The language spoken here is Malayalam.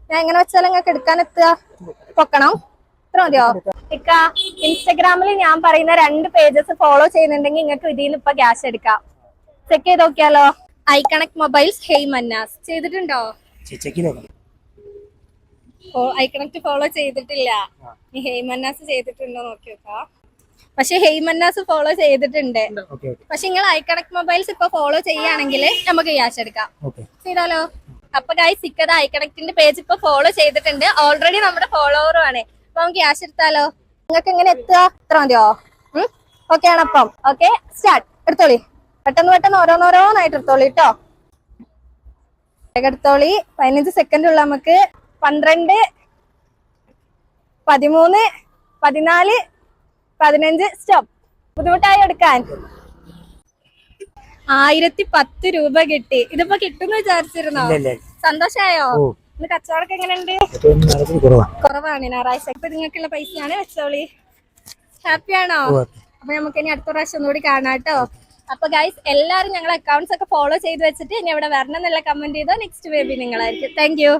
ഞാൻ എങ്ങനെ വെച്ചാലും നിങ്ങൾക്ക് എടുക്കാൻ എത്തുക? പൊക്കണം, ഇത്ര മതിയോ? ഇക്ക, ഇൻസ്റ്റഗ്രാമിൽ ഞാൻ പറയുന്ന 2 പേജസ് ഫോളോ ചെയ്യുന്നുണ്ടെങ്കിൽ നിങ്ങൾക്ക് ഇതിൽ നിന്ന് ഇപ്പൊ ക്യാഷ് എടുക്കാം. ചെക്ക് ചെയ്ത് നോക്കിയാലോ? ഐക്കണക് മൊബൈൽസ്, ഹെയ് മന്നാസ് ചെയ്തിട്ടുണ്ടോ? ഐക്കണക്ട് ഫോളോ ചെയ്തിട്ടില്ല. ഈ ഹെയ് മന്നാസ് ചെയ്തിട്ടുണ്ടോ നോക്കി നോക്കാം. പക്ഷെ ഹെയ് മന്നാസ് ഫോളോ ചെയ്തിട്ടുണ്ട്. പക്ഷെ നിങ്ങൾ ഐക്കണക് മൊബൈൽസ് ഇപ്പൊ ഫോളോ ചെയ്യുകയാണെങ്കിൽ നമുക്ക് ക്യാഷ് എടുക്കാം. ചെയ്താലോ? അപ്പൊ ഗൈസ്, ഇക്കത് ഐക്കണക്റ്റിന്റെ പേജ് ഇപ്പൊ ഫോളോ ചെയ്തിട്ടുണ്ട്. ഓൾറെഡി നമ്മുടെ ഫോളോവറും ആണ്. അപ്പൊ നമുക്ക് ക്യാഷ് എടുത്താലോ? നിങ്ങൾക്ക് എങ്ങനെ എത്തുക? ഇത്ര മതിയോ? ഓക്കെ ആണ്. അപ്പം ഓക്കെ, സ്റ്റാർട്ട്. എടുത്തോളി, പെട്ടെന്ന് ഓരോന്നായിട്ട് എടുത്തോളി കേട്ടോ. എടുത്തോളി. 15 സെക്കൻഡ് ഉള്ള നമുക്ക്. 12, 13, 14, 15. സ്റ്റോപ്പ്. ബുദ്ധിമുട്ടായി എടുക്കാൻ. 1010 രൂപ കിട്ടി. ഇതിപ്പോ കിട്ടുമെന്ന് വിചാരിച്ചിരുന്നോ? സന്തോഷായോ? ഇന്ന് കച്ചവടമൊക്കെ എങ്ങനെയുണ്ട്? കുറവാണ്. ഞായറാഴ്ച ഇപ്പൊ നിങ്ങൾക്കുള്ള പൈസയാണ്. വെച്ചോളി. ഹാപ്പിയാണോ? അപ്പൊ നമുക്ക് ഇനി അടുത്ത പ്രാവശ്യം ഒന്നുകൂടി കാണാം കേട്ടോ. അപ്പൊ ഗൈസ്, എല്ലാരും ഞങ്ങളെ അക്കൗണ്ട്സ് ഒക്കെ ഫോളോ ചെയ്ത് വെച്ചിട്ട് ഇനി ഇവിടെ വരണം എന്നുള്ള കമന്റ് ചെയ്തോ. നെക്സ്റ്റ് ബേബി നിങ്ങളായിരിക്കും. Thank U.